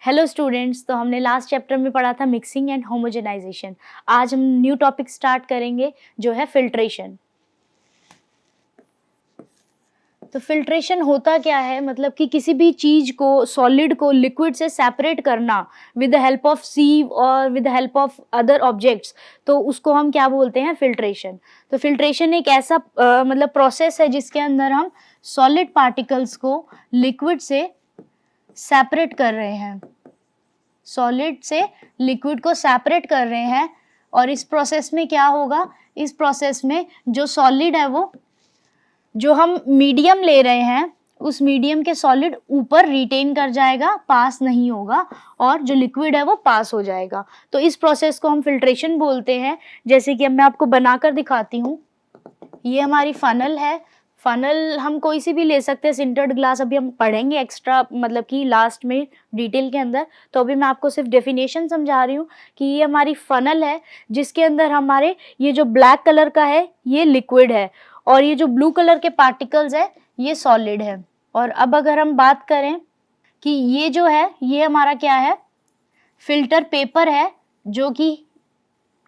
Hello students, तो हमने last chapter में पढ़ा था मिक्सिंग एंड होमोजेनाइजेशन। आज हम न्यू टॉपिक स्टार्ट करेंगे जो है फिल्ट्रेशन। तो फिल्ट्रेशन होता क्या है, मतलब कि किसी भी चीज को, सॉलिड को लिक्विड से सेपरेट करना विद द हेल्प ऑफ सीव और with the help of other objects, तो उसको हम क्या बोलते हैं, फिल्ट्रेशन। तो फिल्ट्रेशन एक ऐसा मतलब प्रोसेस है जिसके अंदर हम सॉलिड पार्टिकल्स को लिक्विड से सेपरेट कर रहे हैं, सॉलिड से लिक्विड को सेपरेट कर रहे हैं। और इस प्रोसेस में क्या होगा, इस प्रोसेस में जो सॉलिड है वो, जो हम मीडियम ले रहे हैं, उस मीडियम के सॉलिड ऊपर रिटेन कर जाएगा, पास नहीं होगा, और जो लिक्विड है वो पास हो जाएगा। तो इस प्रोसेस को हम फिल्ट्रेशन बोलते हैं। जैसे कि अब मैं आपको बनाकर दिखाती हूँ। ये हमारी फनल है। फनल हम कोई सी भी ले सकते हैं, सिंटर्ड ग्लास अभी हम पढ़ेंगे एक्स्ट्रा, मतलब कि लास्ट में डिटेल के अंदर। तो अभी मैं आपको सिर्फ डेफिनेशन समझा रही हूँ कि ये हमारी फनल है जिसके अंदर हमारे ये जो ब्लैक कलर का है ये लिक्विड है, और ये जो ब्लू कलर के पार्टिकल्स है ये सॉलिड है। और अब अगर हम बात करें कि ये जो है ये हमारा क्या है, फिल्टर पेपर है, जो कि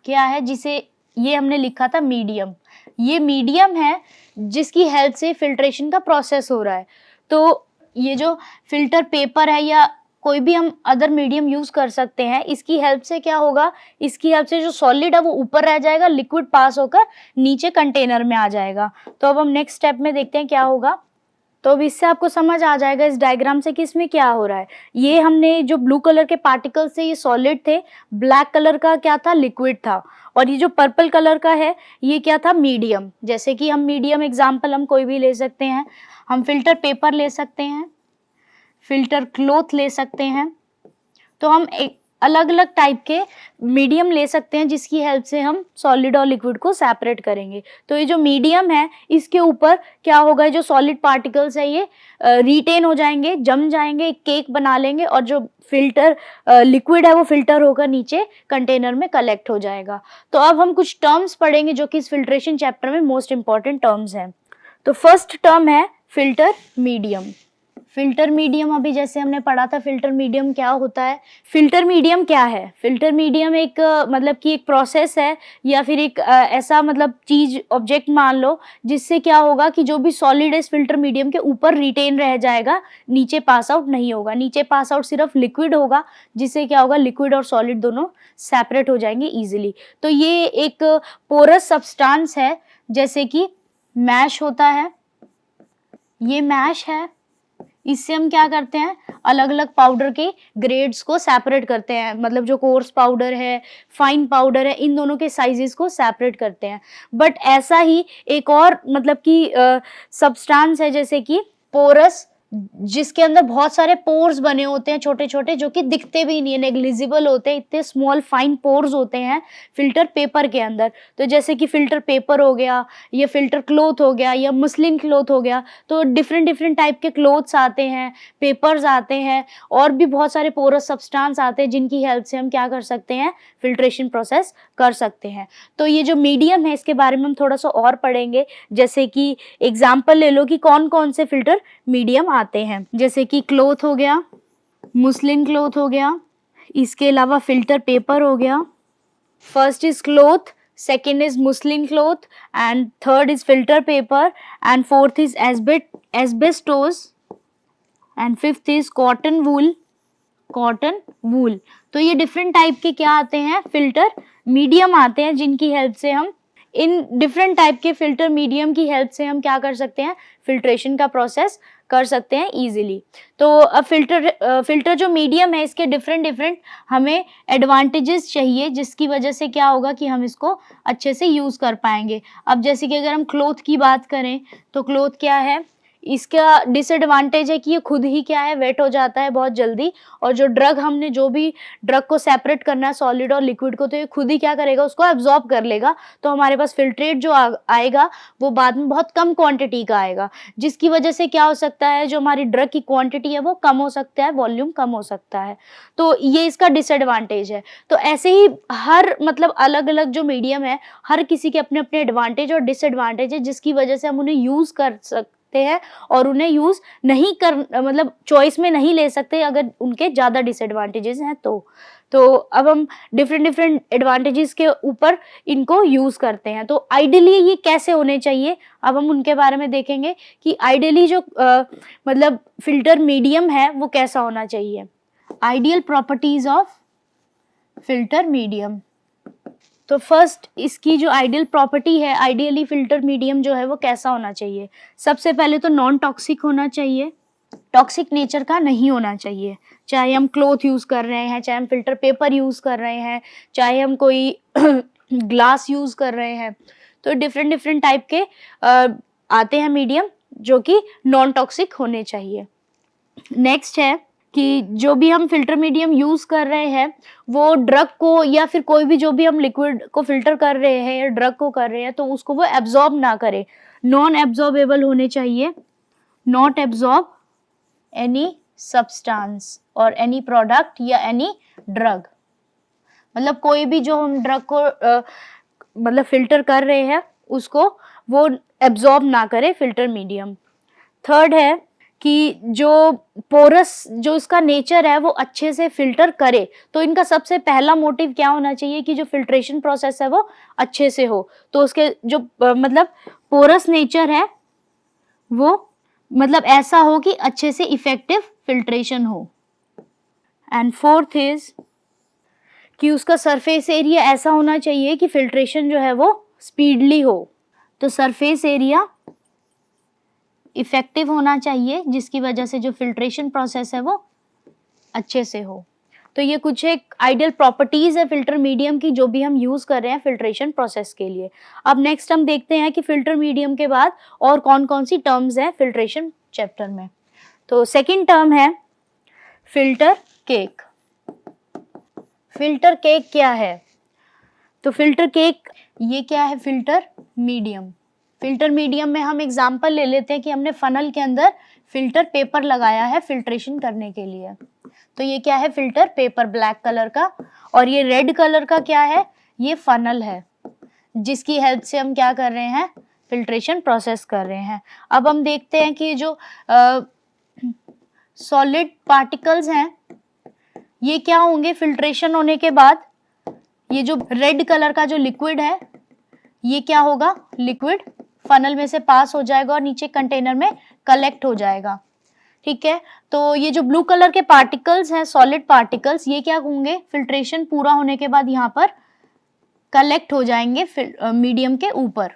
क्या है, जिसे ये हमने लिखा था मीडियम। ये मीडियम है जिसकी हेल्प से फिल्ट्रेशन का प्रोसेस हो रहा है। तो ये जो फिल्टर पेपर है या कोई भी हम अदर मीडियम यूज कर सकते हैं, इसकी हेल्प से क्या होगा, इसकी हेल्प से जो सॉलिड है वो ऊपर रह जाएगा, लिक्विड पास होकर नीचे कंटेनर में आ जाएगा। तो अब हम नेक्स्ट स्टेप में देखते हैं क्या होगा। तो अब इससे आपको समझ आ जाएगा इस डायग्राम से कि इसमें क्या हो रहा है। ये हमने जो ब्लू कलर के पार्टिकल्स थे ये सॉलिड थे, ब्लैक कलर का क्या था, लिक्विड था, और ये जो पर्पल कलर का है ये क्या था, मीडियम। जैसे कि हम मीडियम एग्जांपल हम कोई भी ले सकते हैं, हम फिल्टर पेपर ले सकते हैं, फिल्टर क्लॉथ ले सकते हैं। तो हम एक अलग अलग टाइप के मीडियम ले सकते हैं जिसकी हेल्प से हम सॉलिड और लिक्विड को सेपरेट करेंगे। तो ये जो मीडियम है इसके ऊपर क्या होगा, जो सॉलिड पार्टिकल्स है ये रिटेन हो जाएंगे, जम जाएंगे, एक केक बना लेंगे, और जो फिल्टर लिक्विड है वो फिल्टर होकर नीचे कंटेनर में कलेक्ट हो जाएगा। तो अब हम कुछ टर्म्स पढ़ेंगे जो कि इस फिल्ट्रेशन चैप्टर में मोस्ट इंपॉर्टेंट टर्म्स हैं। तो फर्स्ट टर्म है फिल्टर मीडियम। फिल्टर मीडियम अभी जैसे हमने पढ़ा था, फिल्टर मीडियम क्या होता है। फिल्टर मीडियम क्या है, फिल्टर मीडियम एक मतलब कि एक प्रोसेस है या फिर एक ऐसा मतलब चीज, ऑब्जेक्ट मान लो, जिससे क्या होगा कि जो भी सॉलिड है इस फिल्टर मीडियम के ऊपर रिटेन रह जाएगा, नीचे पास आउट नहीं होगा। नीचे पास आउट सिर्फ लिक्विड होगा, जिससे क्या होगा, लिक्विड और सॉलिड दोनों सेपरेट हो जाएंगे इजिली। तो ये एक पोरस सब्सटेंस है, जैसे कि मैश होता है, ये मैश है। इससे हम क्या करते हैं, अलग अलग पाउडर के ग्रेड्स को सेपरेट करते हैं, मतलब जो कोर्स पाउडर है, फाइन पाउडर है, इन दोनों के साइजेस को सेपरेट करते हैं। बट ऐसा ही एक और मतलब कि सब्सटेंस है, जैसे कि पोरस, जिसके अंदर बहुत सारे पोर्स बने होते हैं छोटे छोटे, जो कि दिखते भी नहीं है, नेग्लिजिबल होते हैं, इतने स्मॉल फाइन पोर्स होते हैं फिल्टर पेपर के अंदर। तो जैसे कि फिल्टर पेपर हो गया, या फिल्टर क्लॉथ हो गया, या मसलिन क्लॉथ हो गया। तो डिफरेंट डिफरेंट टाइप के क्लॉथ्स आते हैं, पेपर्स आते हैं, और भी बहुत सारे पोरस सब्सटेंस आते हैं जिनकी हेल्प से हम क्या कर सकते हैं, फिल्ट्रेशन प्रोसेस कर सकते हैं। तो ये जो मीडियम है इसके बारे में हम थोड़ा सा और पढ़ेंगे। जैसे कि एग्जाम्पल ले लो कि कौन कौन से फिल्टर मीडियम आते हैं, जैसे कि क्लॉथ हो गया, मुस्लिन क्लॉथ हो गया, इसके अलावा फिल्टर पेपर हो गया। First is cloth, second is muslin cloth, and third is filter paper, and fourth is asbestos, and fifth is cotton wool, cotton wool. तो ये डिफरेंट टाइप के क्या आते हैं, फिल्टर मीडियम आते हैं, जिनकी हेल्प से हम, इन डिफरेंट टाइप के फिल्टर मीडियम की हेल्प से हम क्या कर सकते हैं, फिल्ट्रेशन का प्रोसेस कर सकते हैं इजीली। तो अब फिल्टर जो मीडियम है इसके डिफरेंट डिफरेंट हमें एडवांटेजेस चाहिए, जिसकी वजह से क्या होगा कि हम इसको अच्छे से यूज़ कर पाएंगे। अब जैसे कि अगर हम क्लॉथ की बात करें, तो क्लॉथ क्या है, इसका डिसएडवांटेज है कि ये खुद ही क्या है, वेट हो जाता है बहुत जल्दी, और जो ड्रग, हमने जो भी ड्रग को सेपरेट करना है सॉलिड और लिक्विड को, तो ये खुद ही क्या करेगा, उसको एब्जॉर्ब कर लेगा। तो हमारे पास फिल्ट्रेट जो आएगा वो बाद में बहुत कम क्वांटिटी का आएगा, जिसकी वजह से क्या हो सकता है, जो हमारी ड्रग की क्वांटिटी है वो कम हो सकता है, वॉल्यूम कम हो सकता है। तो ये इसका डिसएडवांटेज है। तो ऐसे ही हर मतलब अलग अलग जो मीडियम है, हर किसी के अपने अपने एडवांटेज और डिसएडवांटेज है, जिसकी वजह से हम उन्हें यूज़ सकते हैं और उन्हें यूज़ नहीं कर मतलब चॉइस में नहीं ले सकते अगर उनके ज़्यादा डिसएडवांटेजेस हैं तो अब हम डिफरेंट डिफरेंट एडवांटेजेस के ऊपर इनको यूज़ करते हैं। तो आइडियली ये कैसे होने चाहिए, अब हम उनके बारे में देखेंगे कि आइडियली जो मतलब फ़िल्टर मीडियम है वो कैसा होना चाहिए। Ideal properties of filter medium. तो फर्स्ट इसकी जो आइडियल प्रॉपर्टी है, आइडियली फ़िल्टर मीडियम जो है वो कैसा होना चाहिए। सबसे पहले तो नॉन टॉक्सिक होना चाहिए, टॉक्सिक नेचर का नहीं होना चाहिए। चाहे हम क्लॉथ यूज़ कर रहे हैं, चाहे हम फ़िल्टर पेपर यूज़ कर रहे हैं, चाहे हम कोई ग्लास यूज़ कर रहे हैं, तो डिफरेंट डिफरेंट टाइप के आते हैं मीडियम जो कि नॉन टॉक्सिक होने चाहिए। नेक्स्ट है कि जो भी हम फ़िल्टर मीडियम यूज़ कर रहे हैं वो ड्रग को या फिर कोई भी जो भी हम लिक्विड को फ़िल्टर कर रहे हैं या ड्रग को कर रहे हैं तो उसको वो एब्ज़ॉर्ब ना करे, नॉन एब्ज़ॉर्बेबल होने चाहिए, नॉट एब्ज़ॉर्ब एनी सब्सटेंस और एनी प्रोडक्ट या एनी ड्रग। मतलब कोई भी जो हम ड्रग को मतलब फ़िल्टर कर रहे हैं उसको वो एब्ज़ॉर्ब ना करे फ़िल्टर मीडियम। थर्ड है कि जो पोरस जो इसका नेचर है वो अच्छे से फ़िल्टर करे, तो इनका सबसे पहला मोटिव क्या होना चाहिए कि जो फ़िल्ट्रेशन प्रोसेस है वो अच्छे से हो। तो उसके जो मतलब पोरस नेचर है वो मतलब ऐसा हो कि अच्छे से इफ़ेक्टिव फ़िल्ट्रेशन हो। एंड फोर्थ इज़ कि उसका सरफेस एरिया ऐसा होना चाहिए कि फ़िल्ट्रेशन जो है वो स्पीडली हो। तो सरफेस एरिया इफ़ेक्टिव होना चाहिए जिसकी वजह से जो फ़िल्ट्रेशन प्रोसेस है वो अच्छे से हो। तो ये कुछ एक आइडियल प्रॉपर्टीज़ है फ़िल्टर मीडियम की जो भी हम यूज़ कर रहे हैं फ़िल्ट्रेशन प्रोसेस के लिए। अब नेक्स्ट हम देखते हैं कि फ़िल्टर मीडियम के बाद और कौन-कौन सी टर्म्स हैं फ़िल्ट्रेशन चैप्टर में। तो सेकंड टर्म है फ़िल्टर केक। फ़िल्टर केक क्या है? तो फ़िल्टर केक ये क्या है? Filter medium. फ़िल्टर मीडियम में हम एग्जांपल ले लेते हैं कि हमने फ़नल के अंदर फ़िल्टर पेपर लगाया है फ़िल्ट्रेशन करने के लिए। तो ये क्या है? फ़िल्टर पेपर ब्लैक कलर का, और ये रेड कलर का क्या है? ये फ़नल है जिसकी हेल्प से हम क्या कर रहे हैं? फ़िल्ट्रेशन प्रोसेस कर रहे हैं। अब हम देखते हैं कि जो सॉलिड पार्टिकल्स हैं ये क्या होंगे फ़िल्ट्रेशन होने के बाद? ये जो रेड कलर का जो लिक्विड है ये क्या होगा? लिक्विड फनल में से पास हो जाएगा और नीचे कंटेनर में कलेक्ट हो जाएगा। ठीक है, तो ये जो ब्लू कलर के पार्टिकल्स हैं सॉलिड पार्टिकल्स ये क्या होंगे? फ़िल्ट्रेशन पूरा होने के बाद यहाँ पर कलेक्ट हो जाएंगे मीडियम के ऊपर।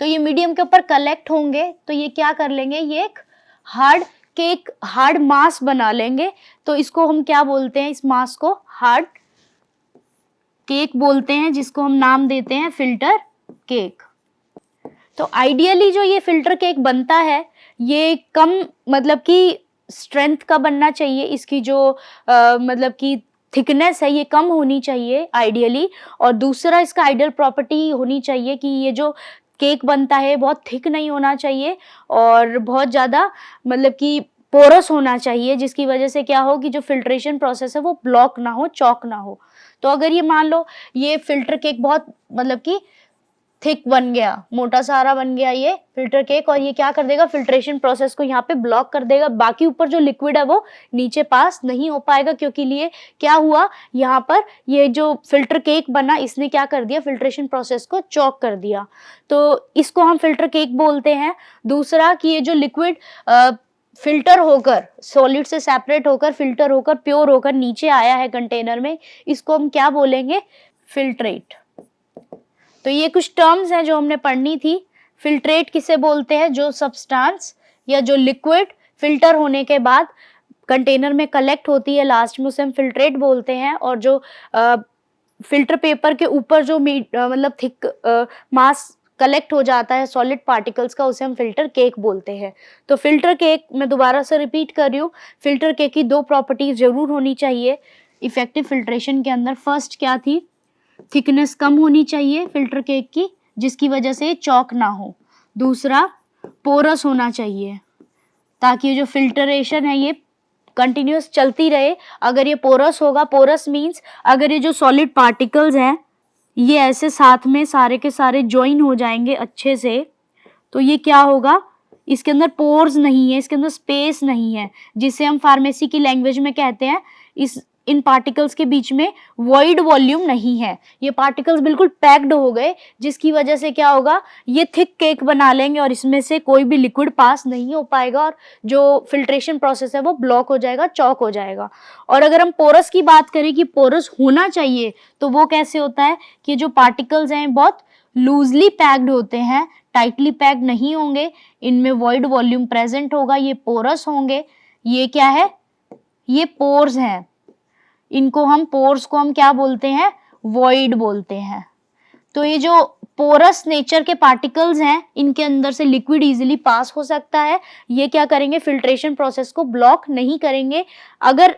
तो ये मीडियम के ऊपर कलेक्ट होंगे तो ये क्या कर लेंगे? ये एक हार्ड केक, हार्ड मास बना लेंगे। तो इसको हम क्या बोलते हैं? इस मास को हार्ड केक बोलते हैं जिसको हम नाम देते हैं फ़िल्टर केक। तो आइडियली जो ये फ़िल्टर केक बनता है ये कम मतलब कि स्ट्रेंथ का बनना चाहिए, इसकी जो मतलब कि थिकनेस है ये कम होनी चाहिए आइडियली। और दूसरा इसका आइडियल प्रॉपर्टी होनी चाहिए कि ये जो केक बनता है बहुत थिक नहीं होना चाहिए और बहुत ज़्यादा मतलब कि पोरस होना चाहिए जिसकी वजह से क्या हो कि जो फ़िल्ट्रेशन प्रोसेस है वो ब्लॉक ना हो, चॉक ना हो। तो अगर ये मान लो ये फ़िल्टर केक बहुत मतलब कि थिक बन गया, मोटा सारा बन गया ये फ़िल्टर केक, और ये क्या कर देगा? फ़िल्ट्रेशन प्रोसेस को यहाँ पे ब्लॉक कर देगा। बाकी ऊपर जो लिक्विड है वो नीचे पास नहीं हो पाएगा क्योंकि लिए क्या हुआ यहाँ पर ये जो फ़िल्टर केक बना इसने क्या कर दिया? फ़िल्ट्रेशन प्रोसेस को चॉक कर दिया। तो इसको हम फ़िल्टर केक बोलते हैं। दूसरा कि ये जो लिक्विड फ़िल्टर होकर सॉलिड से सेपरेट होकर फ़िल्टर होकर प्योर होकर नीचे आया है कंटेनर में, इसको हम क्या बोलेंगे? फ़िल्ट्रेट। तो ये कुछ टर्म्स हैं जो हमने पढ़नी थी। फ़िल्ट्रेट किसे बोलते हैं? जो सब्सटेंस या जो लिक्विड फ़िल्टर होने के बाद कंटेनर में कलेक्ट होती है लास्ट में उसे हम फ़िल्ट्रेट बोलते हैं। और जो फ़िल्टर पेपर के ऊपर जो मतलब थिक मास कलेक्ट हो जाता है सॉलिड पार्टिकल्स का उसे हम फ़िल्टर केक बोलते हैं। तो फ़िल्टर केक मैं दोबारा से रिपीट कर रही हूँ, फ़िल्टर केक की दो प्रॉपर्टीज़ ज़रूर होनी चाहिए इफ़ेक्टिव फ़िल्ट्रेशन के अंदर। फर्स्ट क्या थी? थिकनेस कम होनी चाहिए फ़िल्टर केक की जिसकी वजह से चॉक ना हो। दूसरा पोरस होना चाहिए ताकि जो फ़िल्ट्रेशन है ये कंटिन्यूस चलती रहे। अगर ये पोरस होगा, पोरस मीन्स अगर ये जो सॉलिड पार्टिकल्स हैं ये ऐसे साथ में सारे के सारे जॉइन हो जाएंगे अच्छे से, तो ये क्या होगा? इसके अंदर पोर्स नहीं है, इसके अंदर स्पेस नहीं है, जिसे हम फार्मेसी की लैंग्वेज में कहते हैं इन पार्टिकल्स के बीच में वॉइड वॉल्यूम नहीं है। ये पार्टिकल्स बिल्कुल पैक्ड हो गए, जिसकी वजह से क्या होगा, ये थिक केक बना लेंगे और इसमें से कोई भी लिक्विड पास नहीं हो पाएगा और जो फिल्ट्रेशन प्रोसेस है वो ब्लॉक हो जाएगा, चॉक हो जाएगा। और अगर हम पोरस की बात करें कि पोरस होना चाहिए, तो वो कैसे होता है कि जो पार्टिकल्स हैं बहुत लूजली पैक्ड होते हैं, टाइटली पैक्ड नहीं होंगे, इनमें वॉइड वॉल्यूम प्रेजेंट होगा, ये पोरस होंगे। ये क्या है, ये पोर्स हैं, इनको हम पोर्स को हम क्या बोलते हैं, वॉइड बोलते हैं। तो ये जो पोरस नेचर के पार्टिकल्स हैं, इनके अंदर से लिक्विड इजीली पास हो सकता है। ये क्या करेंगे, फिल्ट्रेशन प्रोसेस को ब्लॉक नहीं करेंगे। अगर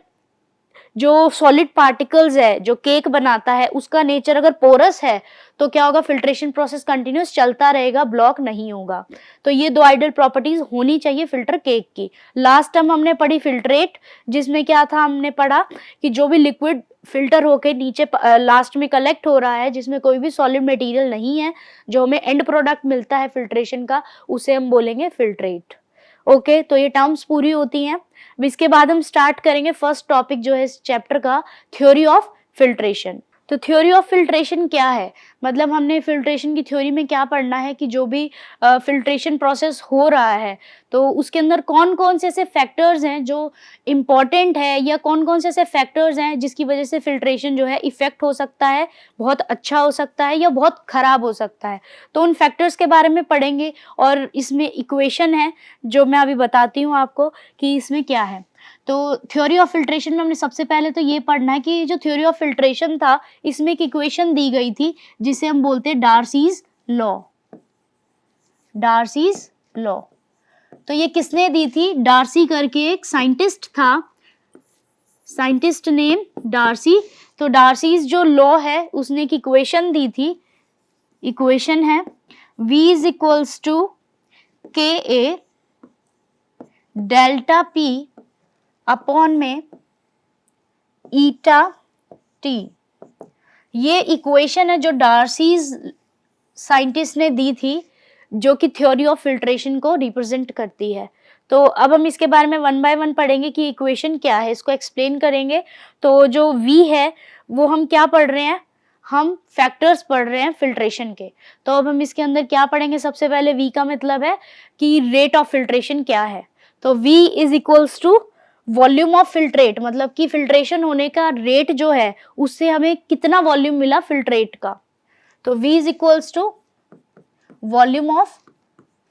जो सॉलिड पार्टिकल्स है, जो केक बनाता है, उसका नेचर अगर पोरस है, तो क्या होगा, फिल्ट्रेशन प्रोसेस कंटिन्यूस चलता रहेगा, ब्लॉक नहीं होगा। तो ये दो आइडियल प्रॉपर्टीज होनी चाहिए फिल्टर केक की। लास्ट टाइम हमने पढ़ी फिल्ट्रेट, जिसमें क्या था, हमने पढ़ा कि जो भी लिक्विड फिल्टर होके नीचे लास्ट में कलेक्ट हो रहा है, जिसमें कोई भी सॉलिड मटेरियल नहीं है, जो हमें एंड प्रोडक्ट मिलता है फिल्ट्रेशन का, उसे हम बोलेंगे फिल्ट्रेट। ओके, तो ये टर्म्स पूरी होती हैं। इसके बाद हम स्टार्ट करेंगे फर्स्ट टॉपिक जो है इस चैप्टर का, थ्योरी ऑफ फिल्ट्रेशन। तो थ्योरी ऑफ फिल्ट्रेशन क्या है, मतलब हमने फिल्ट्रेशन की थ्योरी में क्या पढ़ना है कि जो भी फिल्ट्रेशन प्रोसेस हो रहा है, तो उसके अंदर कौन कौन से ऐसे फैक्टर्स हैं जो इम्पॉर्टेंट है, या कौन कौन से ऐसे फैक्टर्स हैं जिसकी वजह से फिल्ट्रेशन जो है इफेक्ट हो सकता है, बहुत अच्छा हो सकता है या बहुत खराब हो सकता है। तो उन फैक्टर्स के बारे में पढ़ेंगे, और इसमें इक्वेशन है जो मैं अभी बताती हूँ आपको कि इसमें क्या है। तो थ्योरी ऑफ फिल्ट्रेशन में हमने सबसे पहले तो ये पढ़ना है कि जो थ्योरी ऑफ फिल्ट्रेशन था, इसमें एक इक्वेशन दी गई थी जिसे हम बोलते हैं डार्सीज लॉ। डार्सीज लॉ, तो ये किसने दी थी, डार्सी करके एक साइंटिस्ट था, साइंटिस्ट नेम डार्सी। तो डार्सीज जो लॉ है, उसने एक इक्वेशन दी थी, इक्वेशन है V इज इक्वल्स टू के ए डेल्टा P अपॉन में ईटा टी। ये इक्वेशन है जो डार्सीज साइंटिस्ट ने दी थी, जो कि थ्योरी ऑफ फिल्ट्रेशन को रिप्रेजेंट करती है। तो अब हम इसके बारे में वन बाय वन पढ़ेंगे कि इक्वेशन क्या है, इसको एक्सप्लेन करेंगे। तो जो V है वो हम क्या पढ़ रहे हैं, हम फैक्टर्स पढ़ रहे हैं फिल्ट्रेशन के। तो अब हम इसके अंदर क्या पढ़ेंगे, सबसे पहले V का मतलब है कि रेट ऑफ फिल्ट्रेशन क्या है। तो V is equals to volume of filtrate, मतलब कि फिल्ट्रेशन होने का रेट जो है, उससे हमें कितना वॉल्यूम मिला फिल्ट्रेट का। तो V is equals to volume of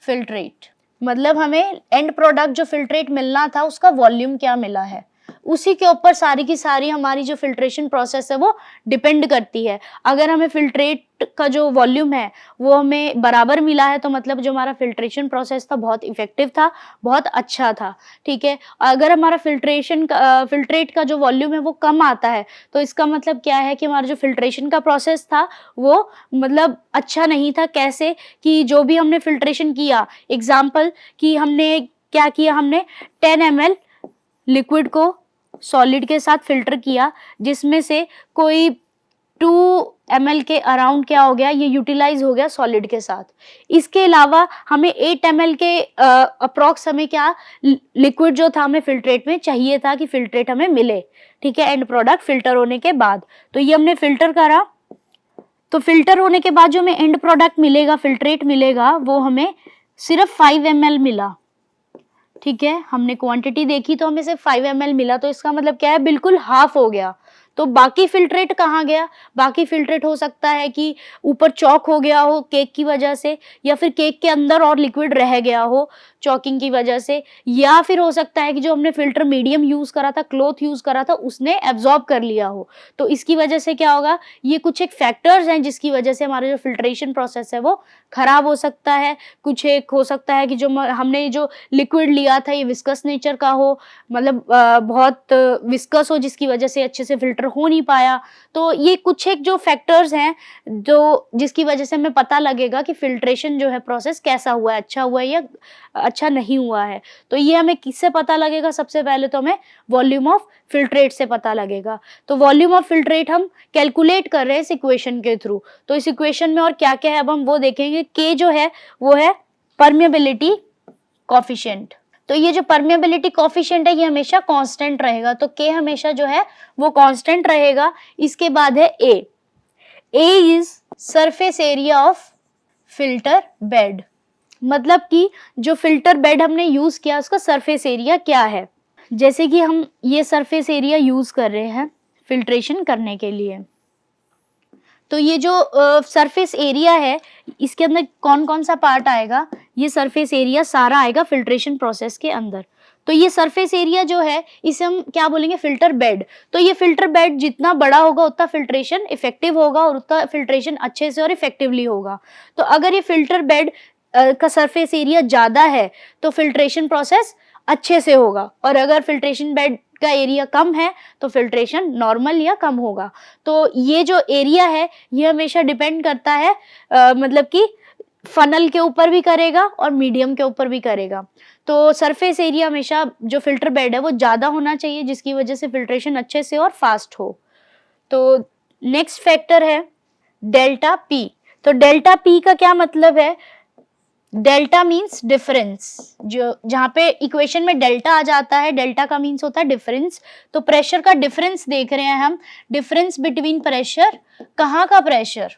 filtrate, मतलब हमें एंड प्रोडक्ट जो फिल्ट्रेट मिलना था उसका वॉल्यूम क्या मिला है, उसी के ऊपर सारी की सारी हमारी जो फिल्ट्रेशन प्रोसेस है वो डिपेंड करती है। अगर हमें फिल्ट्रेट का जो वॉल्यूम है वो हमें बराबर मिला है, तो मतलब जो हमारा फिल्ट्रेशन प्रोसेस था बहुत इफेक्टिव था, बहुत अच्छा था, ठीक है। अगर हमारा फिल्ट्रेट का जो वॉल्यूम है वो कम आता है, तो इसका मतलब क्या है कि हमारा जो फिल्ट्रेशन का प्रोसेस था वो मतलब अच्छा नहीं था। कैसे कि जो भी हमने फिल्ट्रेशन किया, एग्जाम्पल कि हमने क्या किया, हमने 10 ml लिक्विड को सॉलिड के साथ फिल्टर किया, जिसमें से कोई 2 ml के अराउंड क्या हो गया, ये यूटिलाइज हो गया सॉलिड के साथ। इसके अलावा हमें 8 ml के अप्रॉक्स हमें क्या लिक्विड जो था हमें फिल्ट्रेट में चाहिए था कि फिल्ट्रेट हमें मिले, ठीक है, एंड प्रोडक्ट फिल्टर होने के बाद। तो ये हमने फिल्टर करा, तो फिल्टर होने के बाद जो हमें एंड प्रोडक्ट मिलेगा, फिल्ट्रेट मिलेगा, वो हमें सिर्फ 5 ml मिला, ठीक है। हमने क्वांटिटी देखी तो हमें सिर्फ 5 ml मिला, तो इसका मतलब क्या है, बिल्कुल हाफ हो गया। तो बाकी फिल्ट्रेट कहाँ गया, बाकी फिल्ट्रेट हो सकता है कि ऊपर चॉक हो गया हो केक की वजह से, या फिर केक के अंदर और लिक्विड रह गया हो चॉकिंग की वजह से, या फिर हो सकता है कि जो हमने फिल्टर मीडियम यूज करा था, क्लॉथ यूज करा था, उसने एब्जॉर्ब कर लिया हो। तो इसकी वजह से क्या होगा, ये कुछ एक फैक्टर्स हैं जिसकी वजह से हमारा जो फिल्ट्रेशन प्रोसेस है वो खराब हो सकता है। कुछ एक हो सकता है कि जो हमने जो लिक्विड लिया था ये विस्कस नेचर का हो, मतलब बहुत विस्कस हो, जिसकी वजह से अच्छे से फिल्टर हो नहीं पाया। तो ये कुछ एक जो फैक्टर्स हैं जो जिसकी वजह से हमें पता लगेगा कि फिल्ट्रेशन जो है प्रोसेस कैसा हुआ है, अच्छा हुआ है या अच्छा नहीं हुआ है। तो ये हमें किससे पता लगेगा, सबसे पहले तो हमें वॉल्यूम ऑफ फिल्ट्रेट से पता लगेगा। तो वॉल्यूम ऑफ फिल्ट्रेट हम कैलकुलेट कर रहे हैं इस इक्वेशन के थ्रू। तो इस इक्वेशन में और क्या क्या है अब हम वो देखेंगे। के जो है वो है परमिएबिलिटी कॉफिशिएंट। तो ये जो परमेबिलिटी कॉफिशिएंट है ये हमेशा कांस्टेंट रहेगा, तो K हमेशा जो है वो कांस्टेंट रहेगा। इसके बाद है A। A is surface area of filter bed, मतलब कि जो फिल्टर बेड हमने यूज किया उसका सरफेस एरिया क्या है। जैसे कि हम ये सरफेस एरिया यूज कर रहे हैं फिल्ट्रेशन करने के लिए, तो ये जो सरफेस एरिया है इसके अंदर कौन कौन सा पार्ट आएगा, ये सरफेस एरिया सारा आएगा फिल्ट्रेशन प्रोसेस के अंदर। तो ये सरफेस एरिया जो है इसे हम क्या बोलेंगे, फिल्टर बेड। तो ये फिल्टर बेड जितना बड़ा होगा उतना फिल्ट्रेशन इफेक्टिव होगा और उतना फिल्ट्रेशन अच्छे से और इफेक्टिवली होगा। तो अगर ये फिल्टर बेड का सरफेस एरिया ज्यादा है तो फिल्ट्रेशन प्रोसेस अच्छे से होगा, और अगर फिल्ट्रेशन बेड का एरिया कम है तो फिल्ट्रेशन नॉर्मल या कम होगा। तो ये जो एरिया है ये हमेशा डिपेंड करता है मतलब कि फनल के ऊपर भी करेगा और मीडियम के ऊपर भी करेगा। तो सरफेस एरिया हमेशा जो फिल्टर बेड है वो ज्यादा होना चाहिए, जिसकी वजह से फिल्ट्रेशन अच्छे से और फास्ट हो। तो नेक्स्ट फैक्टर है डेल्टा पी। तो डेल्टा पी का क्या मतलब है, डेल्टा मीन्स डिफरेंस, जो जहाँ पे इक्वेशन में डेल्टा आ जाता है, डेल्टा का मीन्स होता है डिफरेंस। तो प्रेशर का डिफरेंस देख रहे हैं हम, डिफरेंस बिटवीन प्रेशर, कहाँ का प्रेशर,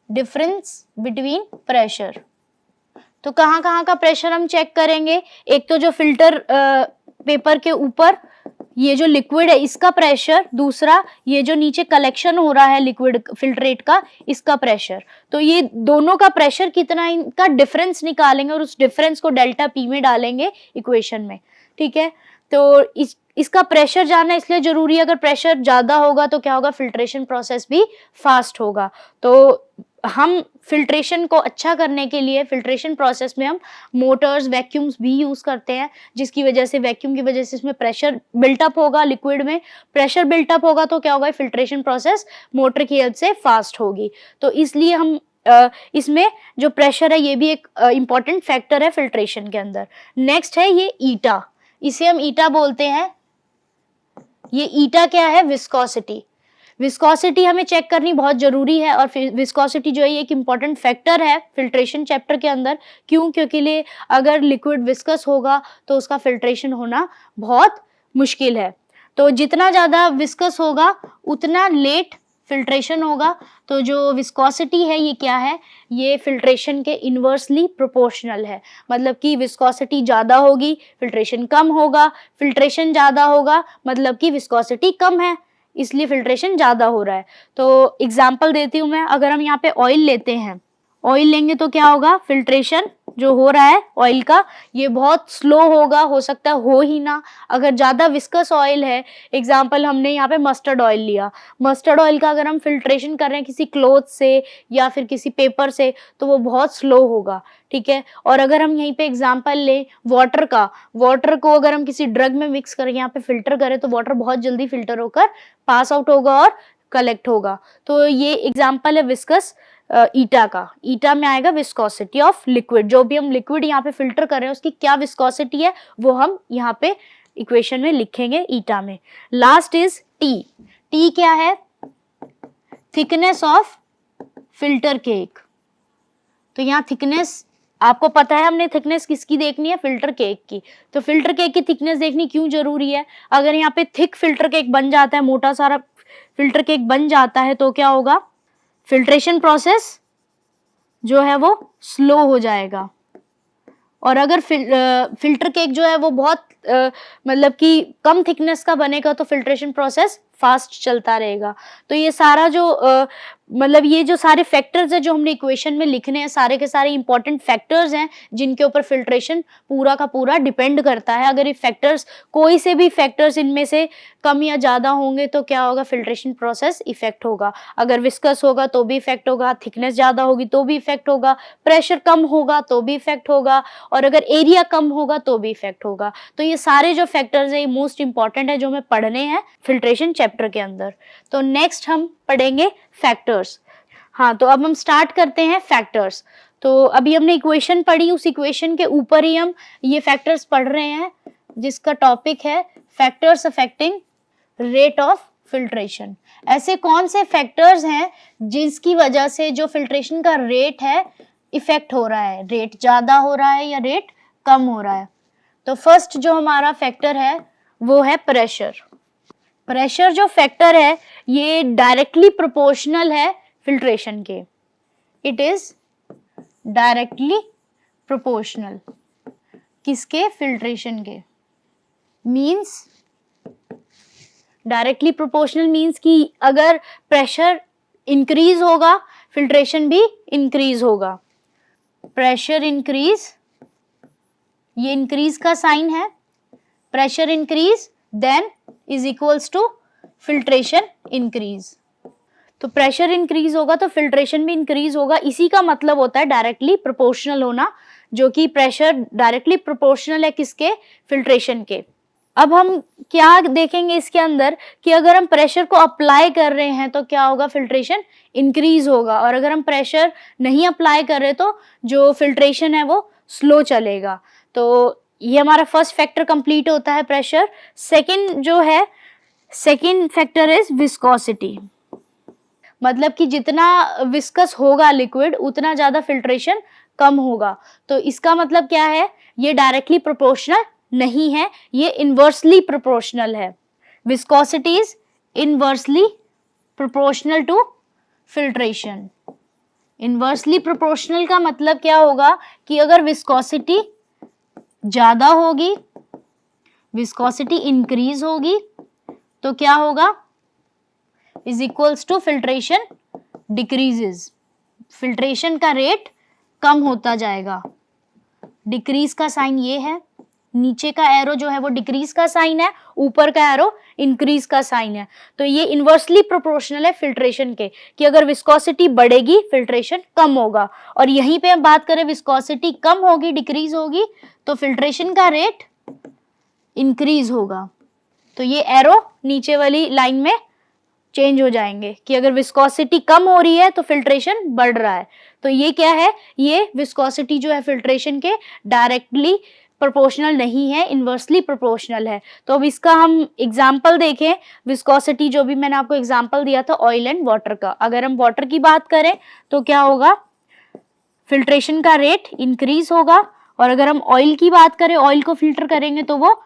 डिफरेंस बिटवीन प्रेशर। तो कहाँ कहाँ का प्रेशर हम चेक करेंगे, एक तो जो फिल्टर पेपर के ऊपर ये जो लिक्विड है इसका प्रेशर, दूसरा ये जो नीचे कलेक्शन हो रहा है लिक्विड फिल्ट्रेट का इसका प्रेशर। तो ये दोनों का प्रेशर कितना, इनका डिफरेंस निकालेंगे और उस डिफरेंस को डेल्टा पी में डालेंगे इक्वेशन में, ठीक है। तो इसका प्रेशर जानना इसलिए जरूरी है, अगर प्रेशर ज्यादा होगा तो क्या होगा, फिल्ट्रेशन प्रोसेस भी फास्ट होगा। तो हम फिल्ट्रेशन को अच्छा करने के लिए फिल्ट्रेशन प्रोसेस में हम मोटर्स, वैक्यूम्स भी यूज करते हैं, जिसकी वजह से वैक्यूम की वजह से इसमें प्रेशर बिल्टअप होगा, लिक्विड में प्रेशर बिल्टअप होगा तो क्या होगा, फिल्ट्रेशन प्रोसेस मोटर की हेल्प से फास्ट होगी। तो इसलिए हम इसमें जो प्रेशर है ये भी एक इंपॉर्टेंट फैक्टर है फिल्ट्रेशन के अंदर। नेक्स्ट है ये ईटा, इसे हम ईटा बोलते हैं। ये ईटा क्या है, विस्कोसिटी। विस्कोसिटी हमें चेक करनी बहुत जरूरी है, और विस्कोसिटी जो है ये एक इम्पॉर्टेंट फैक्टर है फिल्ट्रेशन चैप्टर के अंदर। क्यों, क्योंकि अगर लिक्विड विस्कस होगा तो उसका फिल्ट्रेशन होना बहुत मुश्किल है। तो जितना ज्यादा विस्कस होगा उतना लेट फिल्ट्रेशन होगा। तो जो विस्कोसिटी है ये क्या है, ये फिल्ट्रेशन के इनवर्सली प्रोपोर्शनल है, मतलब कि विस्कोसिटी ज्यादा होगी फिल्ट्रेशन कम होगा, फिल्ट्रेशन ज्यादा होगा मतलब कि विस्कोसिटी कम है, इसलिए फिल्ट्रेशन ज्यादा हो रहा है। तो एग्जांपल देती हूँ मैं, अगर हम यहाँ पे ऑयल लेते हैं, ऑयल लेंगे तो क्या होगा, फिल्ट्रेशन जो हो रहा है ऑयल का ये बहुत स्लो होगा, हो सकता है हो ही ना। अगर ज्यादा विस्कस ऑयल है, एग्जांपल हमने यहाँ पे मस्टर्ड ऑयल लिया, मस्टर्ड ऑयल का अगर हम फिल्ट्रेशन कर रहे हैं किसी क्लॉथ से या फिर किसी पेपर से तो वो बहुत स्लो होगा, ठीक है। और अगर हम यहीं पे एग्जांपल लें वाटर का, वाटर को अगर हम किसी ड्रग में मिक्स करें, यहाँ पे फिल्टर करें तो वाटर बहुत जल्दी फिल्टर होकर पास आउट होगा और कलेक्ट होगा। तो ये एग्जांपल है विस्कस ईटा का। ईटा में आएगा विस्कोसिटी ऑफ लिक्विड, जो भी हम लिक्विड यहाँ पे फिल्टर कर रहे हैं उसकी क्या विस्कोसिटी है वो हम यहाँ पे इक्वेशन में लिखेंगे ईटा में। Last is T. टी क्या है, थिकनेस ऑफ फिल्टर केक। तो यहाँ थिकनेस आपको पता है, हमने थिकनेस किसकी देखनी है, फिल्टर केक की। तो फिल्टर केक की थिकनेस देखनी क्यों जरूरी है, अगर यहाँ पे थिक फिल्टर केक बन जाता है, मोटा सारा फिल्टर केक बन जाता है तो क्या होगा, फिल्ट्रेशन प्रोसेस जो है वो स्लो हो जाएगा। और अगर फिल्टर केक जो है वो बहुत मतलब कि कम थिकनेस का बनेगा तो फिल्ट्रेशन प्रोसेस फास्ट चलता रहेगा। तो ये सारा जो मतलब ये जो सारे फैक्टर्स है जो हमने इक्वेशन में लिखने हैं, सारे के सारे इंपॉर्टेंट फैक्टर्स हैं जिनके ऊपर फिल्ट्रेशन पूरा का पूरा डिपेंड करता है। अगर ये फैक्टर्स, कोई से भी फैक्टर्स इनमें से कम या ज्यादा होंगे तो क्या होगा, फिल्ट्रेशन प्रोसेस इफेक्ट होगा। अगर विस्कस होगा तो भी इफेक्ट होगा, थिकनेस ज्यादा होगी तो भी इफेक्ट होगा, प्रेशर कम होगा तो भी इफेक्ट होगा, और अगर एरिया कम होगा तो भी इफेक्ट होगा। तो ये सारे जो फैक्टर्स है ये मोस्ट इंपॉर्टेंट है जो हमें पढ़ने हैं फिल्ट्रेशन चैप्टर के अंदर। तो नेक्स्ट हम पढ़ेंगे फैक्टर्स। हाँ, तो अब हम स्टार्ट करते हैं फैक्टर्स। तो अभी हमने इक्वेशन पढ़ी, उस इक्वेशन के ऊपर ही हम ये फैक्टर्स पढ़ रहे हैं जिसका टॉपिक है factors affecting rate of filtration. ऐसे कौन से फैक्टर्स हैं जिसकी वजह से जो फिल्ट्रेशन का रेट है इफेक्ट हो रहा है, रेट ज्यादा हो रहा है या रेट कम हो रहा है। तो फर्स्ट जो हमारा फैक्टर है वो है प्रेशर। प्रेशर जो फैक्टर है ये डायरेक्टली प्रोपोर्शनल है फिल्ट्रेशन के। इट इज डायरेक्टली प्रोपोर्शनल किसके? फिल्ट्रेशन के। मीन्स डायरेक्टली प्रोपोर्शनल मीन्स कि अगर प्रेशर इंक्रीज होगा फिल्ट्रेशन भी इंक्रीज होगा। प्रेशर इंक्रीज, ये इंक्रीज का साइन है, pressure increase then is equals to filtration increase. तो प्रेशर इंक्रीज होगा तो फिल्ट्रेशन भी इंक्रीज होगा। इसी का मतलब होता है डायरेक्टली प्रोपोर्शनल होना, जो कि प्रेशर डायरेक्टली प्रोपोर्शनल है किसके? फिल्ट्रेशन के। अब हम क्या देखेंगे इसके अंदर कि अगर हम प्रेशर को अप्लाई कर रहे हैं तो क्या होगा? फिल्ट्रेशन इंक्रीज होगा, और अगर हम प्रेशर नहीं अप्लाई कर रहे तो जो फिल्ट्रेशन है वो स्लो चलेगा। तो ये हमारा फर्स्ट फैक्टर कंप्लीट होता है प्रेशर। सेकंड जो है, सेकंड फैक्टर इज विस्कोसिटी। मतलब कि जितना विस्कस होगा लिक्विड उतना ज्यादा फिल्ट्रेशन कम होगा। तो इसका मतलब क्या है? ये डायरेक्टली प्रोपोर्शनल नहीं है, ये इनवर्सली प्रोपोर्शनल है। Viscosity is inversely proportional to filtration. Inversely proportional का मतलब क्या होगा कि अगर विस्कोसिटी ज्यादा होगी, विस्कोसिटी इंक्रीज होगी, तो क्या होगा? Is equals to filtration decreases. Filtration का रेट कम होता जाएगा। डिक्रीज का साइन ये है, नीचे का एरो जो है वो डिक्रीज का साइन है, ऊपर का एरो इंक्रीज का साइन है। तो ये इनवर्सली प्रोपोर्शनल है फिल्ट्रेशन के, कि अगर विस्कोसिटी बढ़ेगी फिल्ट्रेशन कम होगा। और यहीं पे हम बात करें विस्कोसिटी कम होगी, डिक्रीज होगी, तो फिल्ट्रेशन का रेट इंक्रीज होगा। तो ये एरो नीचे वाली लाइन में चेंज हो जाएंगे कि अगर विस्कोसिटी कम हो रही है तो फिल्ट्रेशन बढ़ रहा है। तो ये क्या है? ये विस्कोसिटी जो है फिल्ट्रेशन के डायरेक्टली प्रोपोर्शनल नहीं है, इनवर्सली प्रोपोर्शनल है। तो अब इसका हम एग्जांपल देखें। विस्कोसिटी जो भी मैंने आपको एग्जांपल दिया था ऑयल एंड वाटर का, अगर हम वाटर की बात करें तो क्या होगा? फिल्ट्रेशन का रेट इंक्रीज होगा, और अगर हम ऑयल की बात करें, ऑयल को फिल्टर करेंगे तो वो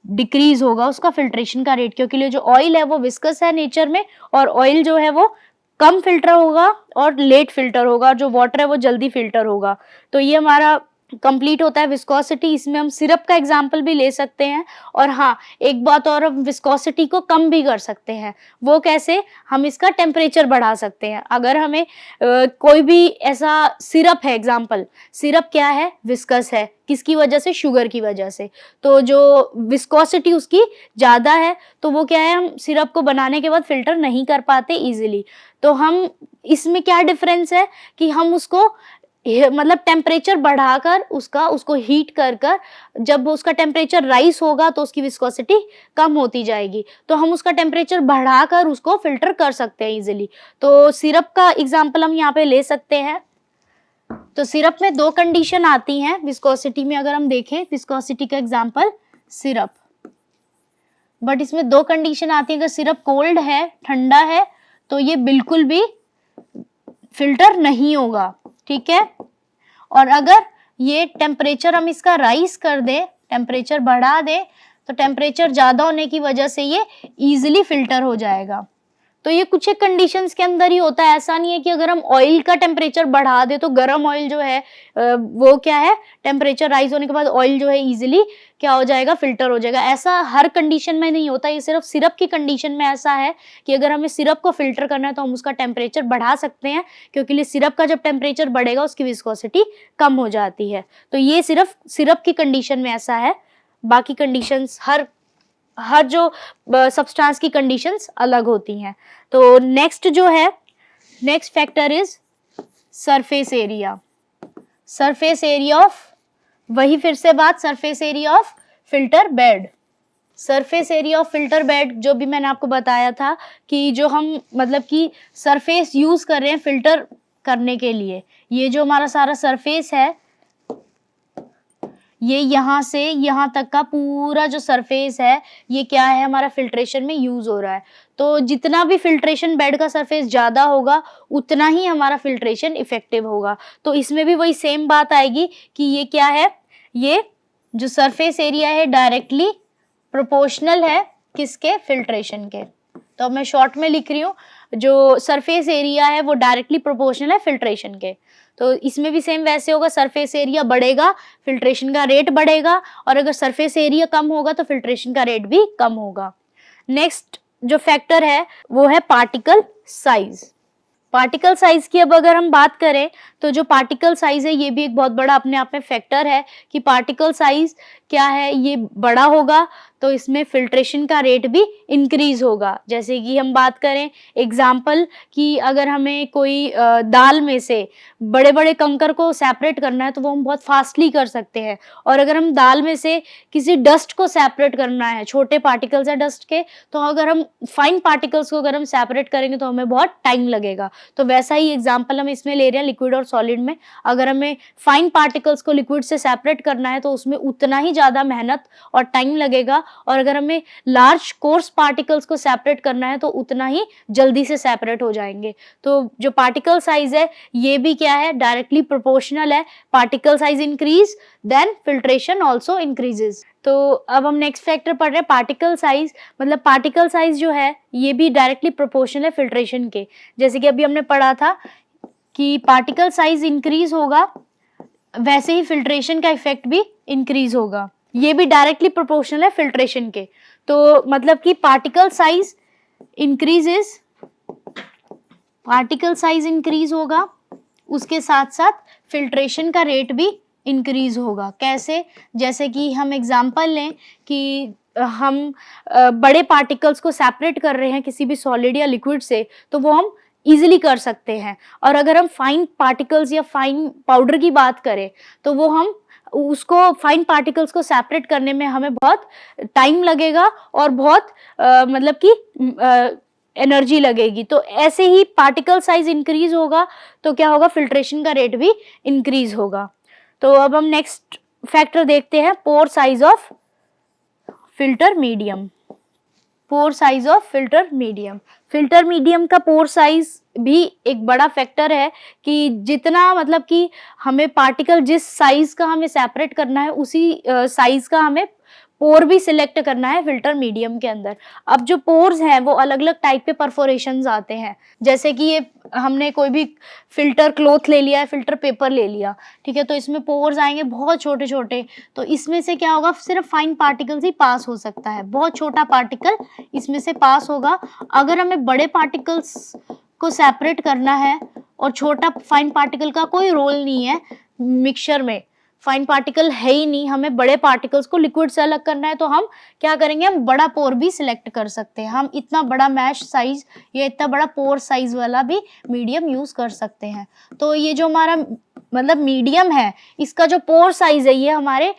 डिक्रीज होगा उसका फिल्ट्रेशन का रेट, क्योंकि जो ऑयल है वो विस्कस है नेचर में, और ऑयल जो है वो कम फिल्टर होगा और लेट फिल्टर होगा, जो वाटर है वो जल्दी फिल्टर होगा। तो ये हमारा कंप्लीट होता है विस्कोसिटी। इसमें हम सिरप का एग्जांपल भी ले सकते हैं। और हाँ, एक बात और, हम विस्कोसिटी को कम भी कर सकते हैं। वो कैसे? हम इसका टेम्परेचर बढ़ा सकते हैं। अगर हमें कोई भी ऐसा सिरप है, एग्जांपल सिरप क्या है? विस्कस है, किसकी वजह से? शुगर की वजह से। तो जो विस्कोसिटी उसकी ज्यादा है तो वो क्या है? हम सिरप को बनाने के बाद फिल्टर नहीं कर पाते इजीली। तो हम इसमें क्या डिफरेंस है कि हम उसको मतलब टेम्परेचर बढ़ाकर उसको हीट कर जब उसका टेम्परेचर राइज होगा तो उसकी विस्कोसिटी कम होती जाएगी। तो हम उसका टेम्परेचर बढ़ाकर उसको फिल्टर कर सकते हैं इजीली। तो सिरप का एग्जांपल हम यहाँ पे ले सकते हैं। तो सिरप में दो कंडीशन आती हैं विस्कोसिटी में। अगर हम देखें विस्कोसिटी का एग्जांपल सिरप, बट इसमें दो कंडीशन आती है। अगर सिरप कोल्ड है, ठंडा है, तो ये बिल्कुल भी फिल्टर नहीं होगा, ठीक है। और अगर ये टेम्परेचर हम इसका राइज कर दें, टेम्परेचर बढ़ा दें, तो टेम्परेचर ज्यादा होने की वजह से ये इजीली फिल्टर हो जाएगा। तो ये कुछ एक कंडीशंस के अंदर ही होता है। ऐसा नहीं है कि अगर हम ऑयल का टेम्परेचर बढ़ा दे तो गर्म ऑयल जो है वो क्या है, टेम्परेचर राइज होने के बाद ऑयल जो है इजीली क्या हो जाएगा, फिल्टर हो जाएगा। ऐसा हर कंडीशन में नहीं होता। ये सिर्फ सिरप की कंडीशन में ऐसा है कि अगर हमें सिरप को फिल्टर करना है तो हम उसका टेम्परेचर बढ़ा सकते हैं, क्योंकि सिरप का जब टेम्परेचर बढ़ेगा उसकी विस्कोसिटी कम हो जाती है। तो ये सिर्फ सिरप की कंडीशन में ऐसा है। बाकी कंडीशंस हर जो सब्सटेंस की कंडीशंस अलग होती हैं। तो नेक्स्ट जो है, next factor is surface area. Surface area of, वही फिर से बात, surface area of filter bed. Surface area of filter bed जो भी मैंने आपको बताया था कि जो हम मतलब कि सरफेस यूज कर रहे हैं फिल्टर करने के लिए, ये जो हमारा सारा सरफेस है, ये यहाँ से यहाँ तक का पूरा जो सरफेस है, ये क्या है, हमारा फिल्ट्रेशन में यूज हो रहा है। तो जितना भी फिल्ट्रेशन बेड का सरफेस ज्यादा होगा उतना ही हमारा फिल्ट्रेशन इफेक्टिव होगा। तो इसमें भी वही सेम बात आएगी कि ये क्या है, ये जो सरफेस एरिया है डायरेक्टली प्रोपोर्शनल है किसके, फिल्ट्रेशन के। तो अब मैं शॉर्ट में लिख रही हूँ, जो सरफेस एरिया है वो डायरेक्टली प्रोपोर्शनल है फिल्ट्रेशन के। तो इसमें भी सेम वैसे होगा, सरफेस एरिया बढ़ेगा फिल्ट्रेशन का रेट बढ़ेगा, और अगर सरफेस एरिया कम होगा तो फिल्ट्रेशन का रेट भी कम होगा। नेक्स्ट जो फैक्टर है वो है पार्टिकल साइज। पार्टिकल साइज की अब अगर हम बात करें तो जो पार्टिकल साइज है ये भी एक बहुत बड़ा अपने आप में फैक्टर है कि पार्टिकल साइज क्या है, ये बड़ा होगा तो इसमें फिल्ट्रेशन का रेट भी इंक्रीज होगा। जैसे कि हम बात करें एग्जाम्पल कि अगर हमें कोई दाल में से बड़े बड़े कंकर को सेपरेट करना है तो वो हम बहुत फास्टली कर सकते हैं, और अगर हम दाल में से किसी डस्ट को सेपरेट करना है, छोटे पार्टिकल्स है डस्ट के, तो अगर हम फाइन पार्टिकल्स को अगर हम सेपरेट करेंगे तो हमें बहुत टाइम लगेगा। तो वैसा ही एग्जाम्पल हम इसमें ले रहे हैं लिक्विड और सॉलिड में। अगर हमें फाइन पार्टिकल्स को लिक्विड से सेपरेट करना है तो उसमें उतना ही ज्यादा मेहनत और टाइम लगेगा, और अगर हमें लार्ज कोर्स पार्टिकल्स को सेपरेट करना है तो उतना ही जल्दी से सेपरेट हो जाएंगे। तो जो पार्टिकल साइज है ये भी क्या है, डायरेक्टली प्रोपोर्शनल है। Particle size increase then filtration also increases. तो अब हम नेक्स्ट फैक्टर पढ़ रहे हैं पार्टिकल साइज। मतलब पार्टिकल साइज जो है ये भी डायरेक्टली प्रोपोर्शनल है फिल्ट्रेशन के। जैसे कि अभी हमने पढ़ा था कि पार्टिकल साइज इंक्रीज होगा वैसे ही फिल्ट्रेशन का इफेक्ट भी इंक्रीज होगा, ये भी डायरेक्टली प्रोपोर्शनल है फिल्ट्रेशन के। तो मतलब कि particle size increases, particle size increase होगा, उसके साथ साथ फिल्ट्रेशन का रेट भी इंक्रीज होगा। कैसे, जैसे कि हम एग्जांपल लें कि हम बड़े पार्टिकल्स को सेपरेट कर रहे हैं किसी भी सॉलिड या लिक्विड से, तो वो हम इजीली कर सकते हैं। और अगर हम फाइन पार्टिकल्स या फाइन पाउडर की बात करें तो वो हम उसको फाइन पार्टिकल्स को सेपरेट करने में हमें बहुत टाइम लगेगा और बहुत मतलब कि एनर्जी लगेगी। तो ऐसे ही पार्टिकल साइज इंक्रीज होगा तो क्या होगा, फिल्ट्रेशन का रेट भी इंक्रीज होगा। तो अब हम नेक्स्ट फैक्टर देखते हैं, पोर size of filter medium. Pour size of filter medium, filter medium का पोर साइज भी एक बड़ा फैक्टर है कि जितना मतलब कि हमें पार्टिकल जिस साइज का हमें सेपरेट करना है उसी साइज का हमें पोर भी सिलेक्ट करना है फिल्टर मीडियम के अंदर। अब जो पोर्स हैं वो अलग अलग टाइप के परफोरेशंस आते हैं, जैसे कि ये हमने कोई भी फिल्टर क्लॉथ ले लिया है, फिल्टर पेपर ले लिया, ठीक है, तो इसमें पोर्स आएंगे बहुत छोटे छोटे। तो इसमें से क्या होगा, सिर्फ फाइन पार्टिकल्स ही पास हो सकता है, बहुत छोटा पार्टिकल इसमें से पास होगा। अगर हमें बड़े पार्टिकल्स को सेपरेट करना है और छोटा फाइन पार्टिकल का कोई रोल नहीं है मिक्सचर में, फाइन पार्टिकल है ही नहीं, हमें बड़े पार्टिकल्स को लिक्विड से अलग करना है, तो हम क्या करेंगे, हम बड़ा पोर भी सिलेक्ट कर सकते हैं। हम इतना बड़ा मैश साइज या इतना बड़ा पोर साइज वाला भी मीडियम यूज कर सकते हैं। तो ये जो हमारा मतलब मीडियम है, इसका जो पोर साइज है ये हमारे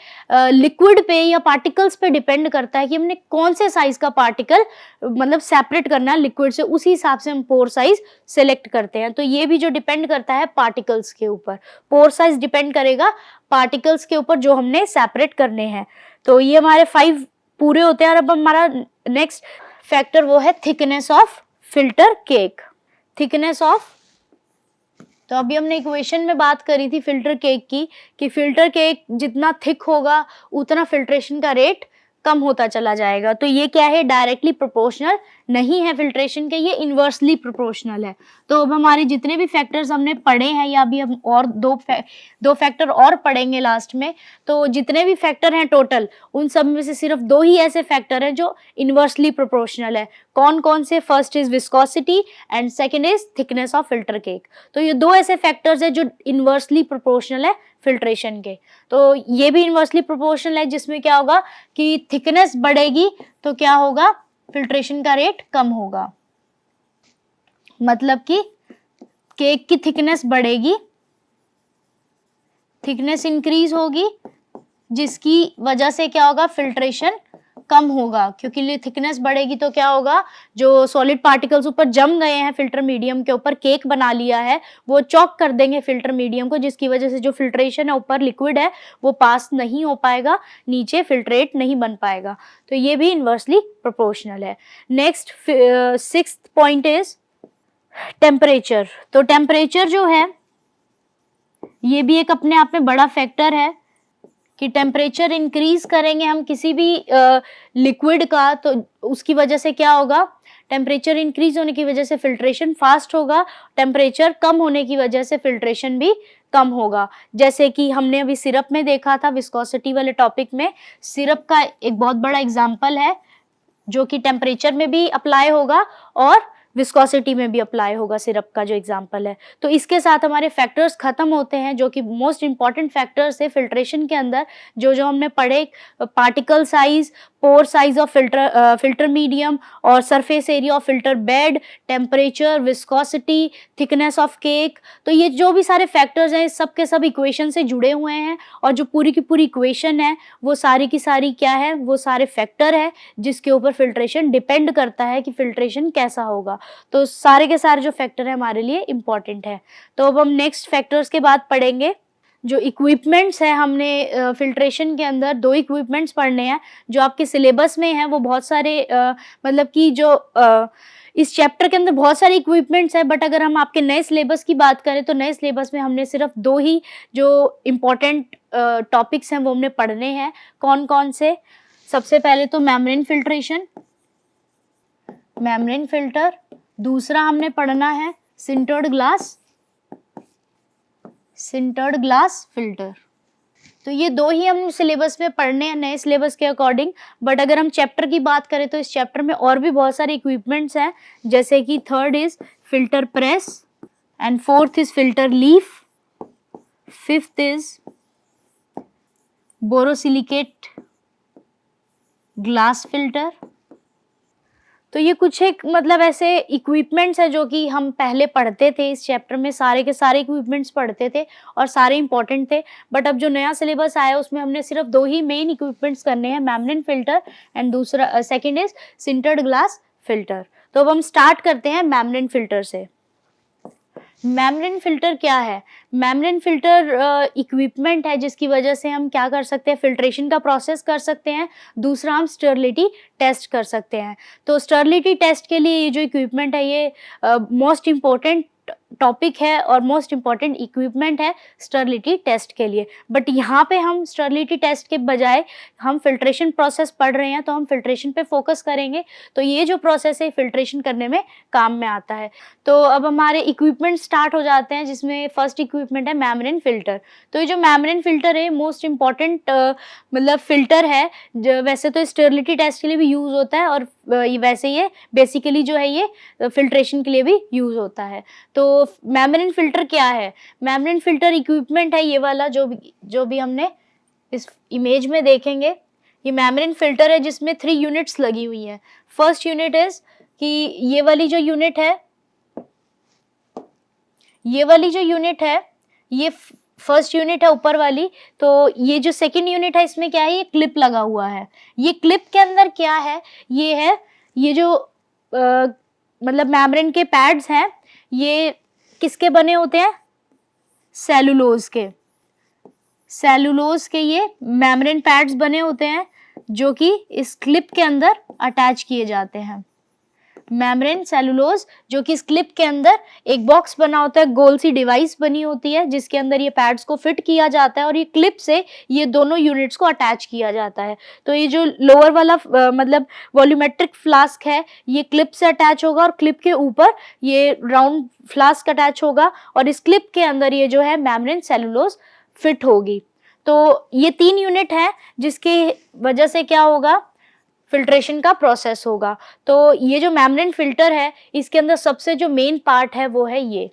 लिक्विड पे या पार्टिकल्स पे डिपेंड करता है कि हमने कौन से साइज का पार्टिकल मतलब सेपरेट करना है लिक्विड से, उसी हिसाब से हम पोर साइज सेलेक्ट करते हैं। तो ये भी जो डिपेंड करता है पार्टिकल्स के ऊपर, पोर साइज डिपेंड करेगा पार्टिकल्स के ऊपर जो हमने सेपरेट करने हैं। तो ये हमारे 5 पूरे होते हैं। और अब हमारा नेक्स्ट फैक्टर वो है thickness of filter cake. Thickness of, तो अभी हमने इक्वेशन में बात करी थी फिल्टर केक की कि फिल्टर केक जितना थिक होगा उतना फिल्ट्रेशन का रेट कम होता चला जाएगा। तो ये क्या है, डायरेक्टली प्रोपोर्शनल नहीं है फिल्ट्रेशन के, ये इनवर्सली प्रोपोर्शनल है। तो अब हमारे जितने भी फैक्टर्स हमने पढ़े हैं, या अभी हम और दो फैक्टर और पढ़ेंगे लास्ट में, तो जितने भी फैक्टर हैं टोटल, उन सब में से सिर्फ 2 ही ऐसे फैक्टर हैं जो इनवर्सली प्रोपोर्शनल है। कौन कौन से, first is viscosity and second is thickness of filter cake. तो ये 2 ऐसे फैक्टर्स है जो इनवर्सली प्रोपोर्शनल है फिल्ट्रेशन के। तो ये भी इनवर्सली प्रोपोर्शनल है, जिसमें क्या होगा कि थिकनेस बढ़ेगी तो क्या होगा, फिल्ट्रेशन का रेट कम होगा। मतलब कि केक की थिकनेस बढ़ेगी, थिकनेस इंक्रीज होगी, जिसकी वजह से क्या होगा, फिल्ट्रेशन कम होगा। क्योंकि थिकनेस बढ़ेगी तो क्या होगा, जो सॉलिड पार्टिकल्स ऊपर जम गए हैं फिल्टर मीडियम के ऊपर, केक बना लिया है, वो चॉक कर देंगे फिल्टर मीडियम को, जिसकी वजह से जो फिल्ट्रेशन है ऊपर लिक्विड है वो पास नहीं हो पाएगा, नीचे फिल्ट्रेट नहीं बन पाएगा। तो ये भी इनवर्सली प्रोपोर्शनल है। Next 6th point is temperature. तो टेम्परेचर जो है ये भी एक अपने आप में बड़ा फैक्टर है कि टेम्परेचर इंक्रीज करेंगे हम किसी भी लिक्विड का तो उसकी वजह से क्या होगा, टेम्परेचर इंक्रीज होने की वजह से फिल्ट्रेशन फास्ट होगा, टेम्परेचर कम होने की वजह से फिल्ट्रेशन भी कम होगा। जैसे कि हमने अभी सिरप में देखा था विस्कोसिटी वाले टॉपिक में, सिरप का एक बहुत बड़ा एग्जाम्पल है जो कि टेम्परेचर में भी अप्लाई होगा और विस्कोसिटी में भी अप्लाई होगा, सिरप का जो एग्जांपल है। तो इसके साथ हमारे फैक्टर्स खत्म होते हैं जो कि मोस्ट इंपॉर्टेंट फैक्टर्स है फिल्ट्रेशन के अंदर, जो जो हमने पढ़े, particle size, pore size of filter medium और surface area of filter bed, temperature, viscosity, thickness of cake. तो ये जो भी सारे फैक्टर्स हैं सब के सब इक्वेशन से जुड़े हुए हैं और जो पूरी की पूरी इक्वेशन है वो सारी की सारी क्या है, वो सारे फैक्टर है जिसके ऊपर फिल्ट्रेशन डिपेंड करता है कि फिल्ट्रेशन कैसा होगा। तो सारे के सारे जो फैक्टर है हमारे लिए इंपॉर्टेंट है। तो अब हम नेक्स्ट फैक्टर्स के बाद पढ़ेंगे जो इक्विपमेंट्स है। हमने फिल्ट्रेशन के अंदर 2 इक्विपमेंट्स पढ़ने हैं जो आपके सिलेबस में है, वो बहुत सारे मतलब कि जो इस चैप्टर के अंदर बहुत सारे इक्विपमेंट्स है, बट अगर हम आपके नए सिलेबस की बात करें तो नए सिलेबस में हमने सिर्फ 2 ही जो इम्पोर्टेंट टॉपिक्स हैं वो हमने पढ़ने हैं। कौन कौन से? सबसे पहले तो मेम्ब्रेन फिल्ट्रेशन, मेम्ब्रेन फिल्टर, दूसरा हमने पढ़ना है सिंटर्ड ग्लास फिल्टर। तो ये 2 ही हम सिलेबस में पढ़ने हैं नए सिलेबस के अकॉर्डिंग। बट अगर हम चैप्टर की बात करें तो इस चैप्टर में और भी बहुत सारे इक्विपमेंट्स हैं, जैसे कि 3rd is filter press and 4th is filter leaf, 5th is borosilicate glass filter. तो ये कुछ एक मतलब ऐसे इक्विपमेंट्स है जो कि हम पहले पढ़ते थे इस चैप्टर में, सारे के सारे इक्विपमेंट्स पढ़ते थे और सारे इंपॉर्टेंट थे। बट अब जो नया सिलेबस आया उसमें हमने सिर्फ 2 ही मेन इक्विपमेंट्स करने हैं, मेम्ब्रेन फिल्टर एंड दूसरा second is sintered glass filter. तो अब हम स्टार्ट करते हैं मेम्ब्रेन फिल्टर से। मेम्ब्रेन फिल्टर क्या है? मेम्ब्रेन फिल्टर इक्विपमेंट है जिसकी वजह से हम क्या कर सकते हैं, फिल्ट्रेशन का प्रोसेस कर सकते हैं। दूसरा हम स्टरलिटी टेस्ट कर सकते हैं। तो स्टरलिटी टेस्ट के लिए ये जो इक्विपमेंट है ये मोस्ट इम्पोर्टेंट टॉपिक है और मोस्ट इम्पॉर्टेंट इक्विपमेंट है स्टरलिटी टेस्ट के लिए। बट यहाँ पे हम स्टरलिटी टेस्ट के बजाय हम फिल्ट्रेशन प्रोसेस पढ़ रहे हैं तो हम फिल्ट्रेशन पे फोकस करेंगे। तो ये जो प्रोसेस है फिल्ट्रेशन करने में काम में आता है। तो अब हमारे इक्विपमेंट स्टार्ट हो जाते हैं, जिसमें फर्स्ट इक्विपमेंट है मेम्ब्रेन फिल्टर। तो ये जो मेम्ब्रेन फिल्टर है मोस्ट इम्पॉर्टेंट मतलब फिल्टर है, जो वैसे तो स्टरलिटी टेस्ट के लिए भी यूज़ होता है और वैसे ये बेसिकली जो है ये फिल्ट्रेशन के लिए भी यूज़ होता है। तो मेम्ब्रेन फिल्टर क्या है? मेम्ब्रेन फिल्टर इक्विपमेंट है ये वाला जो भी हमने इस इमेज में देखेंगे। ये मेम्ब्रेन फिल्टर है जिसमें 3 यूनिट्स लगी हुई हैं। फर्स्ट यूनिट इज कि ये वाली जो यूनिट है ये फर्स्ट यूनिट है ऊपर वाली। तो ये जो सेकंड यूनिट है इसमें क्या है, ये क्लिप लगा हुआ है। ये क्लिप के अंदर क्या है, ये जो मतलब मेम्ब्रेन के पैड्स हैं ये किसके बने होते हैं, सेलुलोज के ये मेम्ब्रेन पैड्स बने होते हैं जो कि इस क्लिप के अंदर अटैच किए जाते हैं। मेम्ब्रेन सेलुलोज जो कि इस क्लिप के अंदर एक बॉक्स बना होता है, गोल सी डिवाइस बनी होती है जिसके अंदर ये पैड्स को फिट किया जाता है और ये क्लिप से ये दोनों यूनिट्स को अटैच किया जाता है। तो ये जो लोअर वाला मतलब वॉल्यूमेट्रिक फ्लास्क है ये क्लिप से अटैच होगा और क्लिप के ऊपर ये राउंड फ्लास्क अटैच होगा और इस क्लिप के अंदर ये जो है मेम्ब्रेन सेलुलोज फिट होगी। तो ये 3 यूनिट है जिसकी वजह से क्या होगा, फिल्ट्रेशन का प्रोसेस होगा। तो ये जो मेम्ब्रेन फिल्टर है इसके अंदर सबसे जो मेन पार्ट है वो है ये,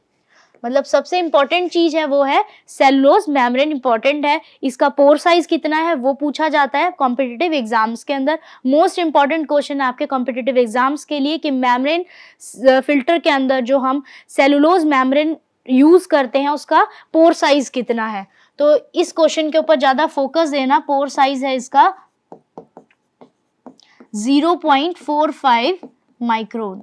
मतलब सबसे इंपॉर्टेंट चीज है वो है सेलुलोज मेम्ब्रेन। इंपॉर्टेंट है, इसका पोर साइज कितना है वो पूछा जाता है कॉम्पिटिटिव एग्जाम्स के अंदर। मोस्ट इंपॉर्टेंट क्वेश्चन है आपके कॉम्पिटिटिव एग्जाम्स के लिए कि मेम्ब्रेन फिल्टर के अंदर जो हम सेलुलोज मेम्ब्रेन यूज करते हैं उसका पोर साइज कितना है। तो इस क्वेश्चन के ऊपर ज्यादा फोकस देना। पोर साइज है इसका 0.45 माइक्रोन।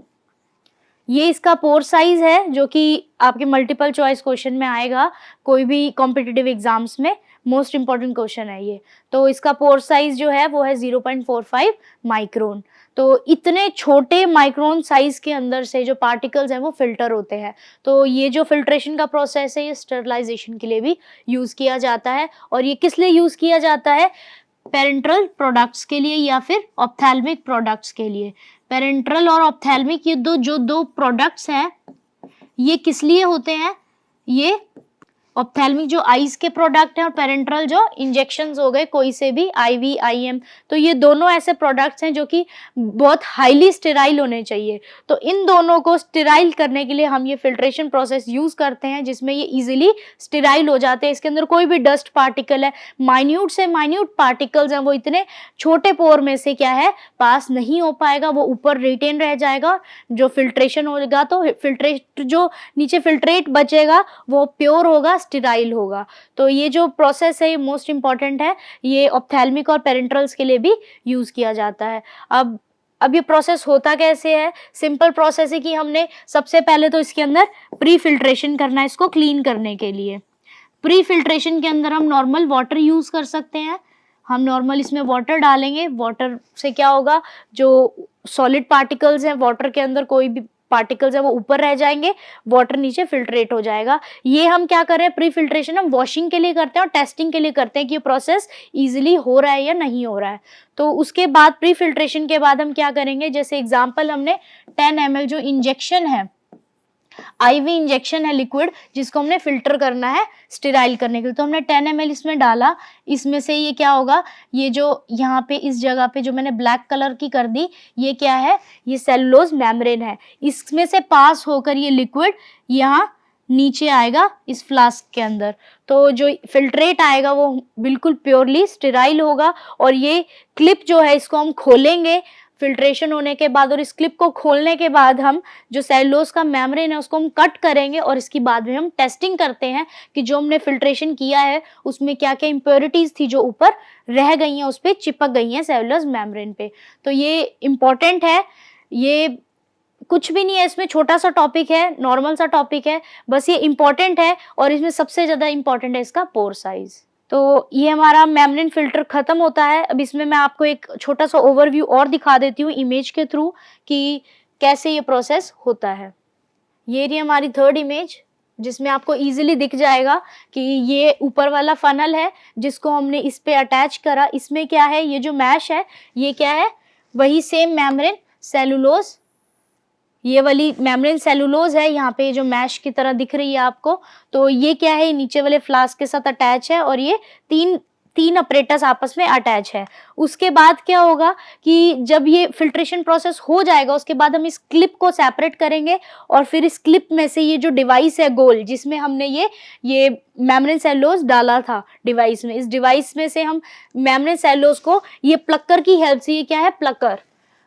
ये इसका पोर साइज है जो कि आपके मल्टीपल चॉइस क्वेश्चन में आएगा, कोई भी कॉम्पिटिटिव एग्जाम्स में मोस्ट इंपॉर्टेंट क्वेश्चन है ये। तो इसका पोर साइज जो है वो है 0.45 माइक्रोन। तो इतने छोटे माइक्रोन साइज के अंदर से जो पार्टिकल्स हैं वो फिल्टर होते हैं। तो ये जो फिल्ट्रेशन का प्रोसेस है ये स्टरलाइजेशन के लिए भी यूज किया जाता है। और ये किस लिए यूज किया जाता है? पेरेंट्रल प्रोडक्ट्स के लिए या फिर ऑप्थेल्मिक प्रोडक्ट्स के लिए। पेरेंट्रल और ऑप्थेल्मिक ये दो प्रोडक्ट्स हैं, ये किस लिए होते हैं? ये ऑप्थेल्मिक जो आईज के प्रोडक्ट हैं और पेरेंट्रल जो इंजेक्शंस हो गए कोई से भी, आईवी, आईएम, तो ये दोनों ऐसे प्रोडक्ट्स हैं जो कि बहुत हाईली स्टेराइल होने चाहिए। तो इन दोनों को स्टेराइल करने के लिए हम ये फिल्ट्रेशन प्रोसेस यूज करते हैं, जिसमें ये इजीली स्टेराइल हो जाते हैं। इसके अंदर कोई भी डस्ट पार्टिकल है, माइन्यूट से माइन्यूट पार्टिकल्स हैं, वो इतने छोटे पोर में से क्या है पास नहीं हो पाएगा, वो ऊपर रिटेन रह जाएगा। जो फिल्ट्रेशन होगा तो फिल्ट्रेट जो नीचे फिल्ट्रेट बचेगा वो प्योर होगा, स्टेराइल होगा। तो ये जो प्रोसेस है ये मोस्ट इंपॉर्टेंट है, ये ऑप्थेल्मिक और पेरेंट्रल्स के लिए भी यूज किया जाता है। अब ये प्रोसेस होता कैसे है? सिंपल प्रोसेस है कि हमने सबसे पहले तो इसके अंदर प्री फिल्ट्रेशन करना है इसको क्लीन करने के लिए। प्री फिल्ट्रेशन के अंदर हम नॉर्मल वाटर यूज कर सकते हैं। हम नॉर्मल इसमें वाटर डालेंगे, वाटर से क्या होगा, जो सॉलिड पार्टिकल्स हैं वाटर के अंदर, कोई भी पार्टिकल्स है वो ऊपर रह जाएंगे, वाटर नीचे फिल्ट्रेट हो जाएगा। ये हम क्या कर रहे हैं, प्री फिल्ट्रेशन हम वॉशिंग के लिए करते हैं और टेस्टिंग के लिए करते हैं कि ये प्रोसेस इजीली हो रहा है या नहीं हो रहा है। तो उसके बाद प्री फिल्ट्रेशन के बाद हम क्या करेंगे, जैसे एग्जांपल हमने 10 ml जो इंजेक्शन है, आईवी इंजेक्शन है लिक्विड, जिसको हमने फिल्टर करना है स्टेराइल करने के लिए, तो हमने 10 ml इसमें डाला। इसमें से ये क्या होगा, ये जो यहाँ पे इस जगह पे जो मैंने ब्लैक कलर की कर दी, ये क्या है, ये सेलुलोज मेम्ब्रेन है। इसमें से पास होकर ये लिक्विड यहाँ नीचे आएगा इस फ्लास्क के अंदर। तो जो फिल्ट्रेट आएगा वो बिल्कुल प्योरली स्टेराइल होगा। और ये क्लिप जो है इसको हम खोलेंगे फिल्ट्रेशन होने के बाद, और इस क्लिप को खोलने के बाद हम जो सेलुलोज का मेम्ब्रेन है उसको हम कट करेंगे और इसके बाद में हम टेस्टिंग करते हैं कि जो हमने फिल्ट्रेशन किया है उसमें क्या क्या इम्प्योरिटीज थी जो ऊपर रह गई हैं, उस पर चिपक गई हैं सेलुलोज मेम्ब्रेन पे। तो ये इम्पॉर्टेंट है, ये कुछ भी नहीं है, इसमें छोटा सा टॉपिक है, नॉर्मल सा टॉपिक है, बस ये इम्पॉर्टेंट है। और इसमें सबसे ज्यादा इम्पॉर्टेंट है इसका पोर साइज। तो ये हमारा मेम्ब्रेन फिल्टर खत्म होता है। अब इसमें मैं आपको एक छोटा सा ओवरव्यू और दिखा देती हूँ इमेज के थ्रू कि कैसे ये प्रोसेस होता है। ये रही हमारी थर्ड इमेज, जिसमें आपको इजीली दिख जाएगा कि ये ऊपर वाला फनल है जिसको हमने इस पे अटैच करा। इसमें क्या है, ये जो मैश है ये क्या है, वही सेम मेम्ब्रेन सेलुलोज, ये वाली मेम्ब्रेन सेलुलोज है, यहाँ पे जो मैश की तरह दिख रही है आपको। तो ये क्या है, नीचे वाले फ्लास्क के साथ अटैच है और ये तीन अपरेटस आपस में अटैच है। उसके बाद क्या होगा कि जब ये फिल्ट्रेशन प्रोसेस हो जाएगा उसके बाद हम इस क्लिप को सेपरेट करेंगे और फिर इस क्लिप में से ये जो डिवाइस है गोल, जिसमें हमने ये मेम्ब्रेन सेलुलोज डाला था डिवाइस में, इस डिवाइस में से हम मेम्ब्रेन सेलुलोज को ये प्लकर की हेल्प से, ये क्या है प्लकर,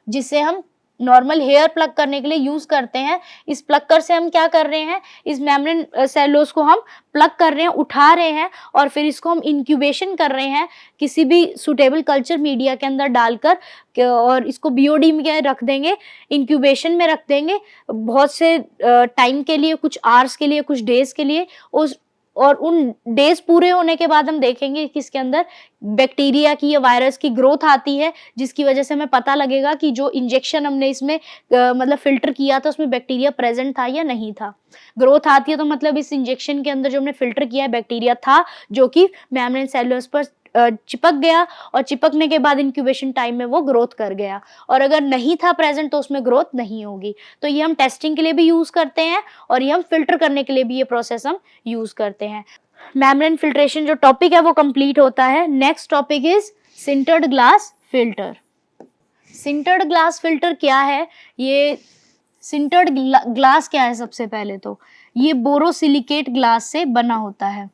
जिससे हम नॉर्मल हेयर प्लग करने के लिए यूज करते हैं, इस प्लकर से हम क्या कर रहे हैं, इस मेम्ब्रेन सेलुलोज को हम प्लग कर रहे हैं, उठा रहे हैं और फिर इसको हम इंक्यूबेशन कर रहे हैं किसी भी सुटेबल कल्चर मीडिया के अंदर डालकर, और इसको बीओडी में रख देंगे, इंक्यूबेशन में रख देंगे बहुत से टाइम के लिए, कुछ आवर्स के लिए, कुछ डेज के लिए। और उन डेज पूरे होने के बाद हम देखेंगे कि इसके अंदर बैक्टीरिया की या वायरस की ग्रोथ आती है, जिसकी वजह से हमें पता लगेगा कि जो इंजेक्शन हमने इसमें मतलब फिल्टर किया था उसमें बैक्टीरिया प्रेजेंट था या नहीं था। ग्रोथ आती है तो मतलब इस इंजेक्शन के अंदर जो हमने फिल्टर किया है बैक्टीरिया था, जो कि मेम्ब्रेन सेलुलोज पर चिपक गया और चिपकने के बाद इंक्यूबेशन टाइम में वो ग्रोथ कर गया। और अगर नहीं था प्रेजेंट तो उसमें ग्रोथ नहीं होगी। तो ये हम टेस्टिंग के लिए भी यूज करते हैं और ये हम फिल्टर करने के लिए भी ये प्रोसेस हम यूज करते हैं। मेम्ब्रेन फिल्ट्रेशन जो टॉपिक है वो कंप्लीट होता है। Next topic is sintered glass filter. Sintered glass filter क्या है, ये सिंटर्ड ग्लास क्या है, सबसे पहले तो ये बोरोसिलिकेट ग्लास से बना होता है।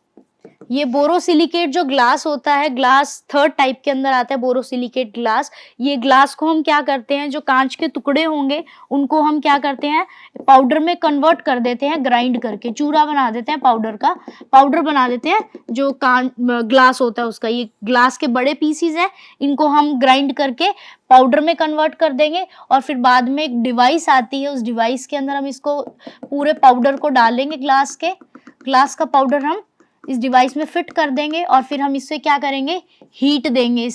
ये बोरोसिलिकेट जो ग्लास होता है, ग्लास थर्ड टाइप के अंदर आता है बोरोसिलिकेट ग्लास। ये ग्लास को हम क्या करते हैं, जो कांच के टुकड़े होंगे उनको हम क्या करते हैं, पाउडर में कन्वर्ट कर देते हैं, ग्राइंड करके चूरा बना देते हैं, पाउडर का पाउडर बना देते हैं। जो ग्लास होता है उसका, ये ग्लास के बड़े पीसीज हैं, इनको हम ग्राइंड करके पाउडर में कन्वर्ट कर देंगे और फिर बाद में एक डिवाइस आती है, उस डिवाइस के अंदर हम इसको पूरे पाउडर को डालेंगे, ग्लास का पाउडर हम इस डिवाइस में फिट कर देंगे और फिर हम इससे क्या करेंगे, हीट देंगे,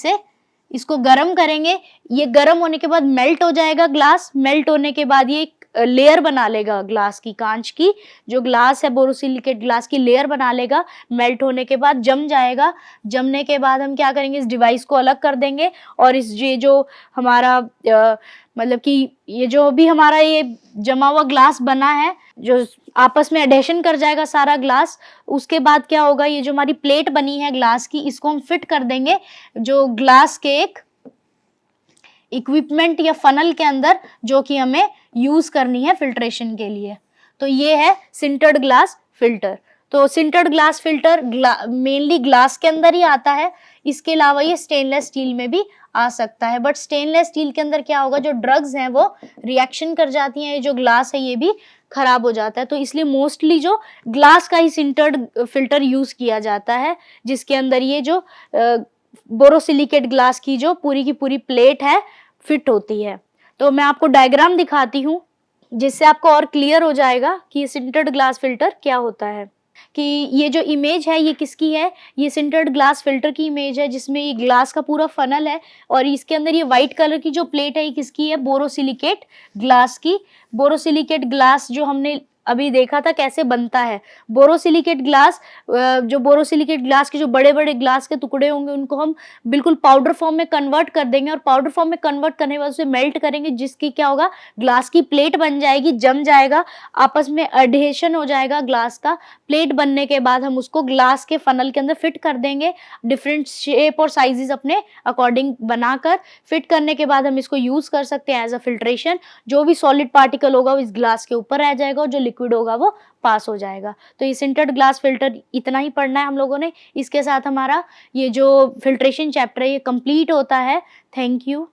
इसको गर्म करेंगे। ये गर्म होने के बाद मेल्ट हो जाएगा ग्लास। मेल्ट होने के बाद ये एक लेयर बना लेगा ग्लास की, कांच की जो ग्लास है बोरोसिलिकेट ग्लास की लेयर बना लेगा। मेल्ट होने के बाद जम जाएगा। जमने के बाद हम क्या करेंगे, इस डिवाइस को अलग कर देंगे और ये जो हमारा मतलब कि ये जो भी हमारा ये जमा हुआ ग्लास बना है, जो आपस में एडेशन कर जाएगा सारा ग्लास। उसके बाद क्या होगा, ये जो हमारी प्लेट बनी है ग्लास की, इसको हम फिट कर देंगे जो ग्लास के एक इक्विपमेंट या फनल के अंदर, जो कि हमें यूज करनी है फिल्ट्रेशन के लिए। तो ये है सिंटर्ड ग्लास फिल्टर। तो sintered glass filter mainly glass के अंदर ही आता है। इसके अलावा ये स्टेनलेस स्टील में भी आ सकता है, बट स्टेनलेस स्टील के अंदर क्या होगा, जो ड्रग्स हैं वो रिएक्शन कर जाती हैं, जो ग्लास है ये भी खराब हो जाता है। तो इसलिए मोस्टली जो ग्लास का ही सिंटर्ड फिल्टर यूज किया जाता है, जिसके अंदर ये जो बोरोसिलिकेट ग्लास की जो पूरी की पूरी प्लेट है फिट होती है। तो मैं आपको डायग्राम दिखाती हूँ जिससे आपको और क्लियर हो जाएगा कि ये सिंटर्ड ग्लास फिल्टर क्या होता है। कि ये जो इमेज है ये किसकी है, ये सिंटर्ड ग्लास फिल्टर की इमेज है, जिसमें ये ग्लास का पूरा फनल है और इसके अंदर ये व्हाइट कलर की जो प्लेट है ये किसकी है, बोरोसिलिकेट ग्लास की। बोरोसिलिकेट ग्लास जो हमने अभी देखा था कैसे बनता है। बोरोसिलिकेट ग्लास, जो बोरोसिलिकेट ग्लास के जो बड़े बड़े ग्लास के टुकड़े होंगे उनको हम बिल्कुल पाउडर फॉर्म में कन्वर्ट कर देंगे और पाउडर फॉर्म में कन्वर्ट करने के बाद उसे मेल्ट करेंगे, जिसकी क्या होगा, ग्लास की प्लेट बन जाएगी, जम जाएगा, आपस में एडहेशन हो जाएगा ग्लास का। प्लेट बनने के बाद हम उसको ग्लास के फनल के अंदर फिट कर देंगे, डिफरेंट शेप और साइजेस अपने अकॉर्डिंग बनाकर। फिट करने के बाद हम इसको यूज कर सकते हैं एज अ फिल्ट्रेशन। जो भी सॉलिड पार्टिकल होगा वो इस ग्लास के ऊपर रह जाएगा और जो लिक्विड होगा वो पास हो जाएगा। तो ये सिंटर्ड ग्लास फिल्टर इतना ही पढ़ना है हम लोगों ने। इसके साथ हमारा ये जो फिल्ट्रेशन चैप्टर है ये कंप्लीट होता है। Thank you.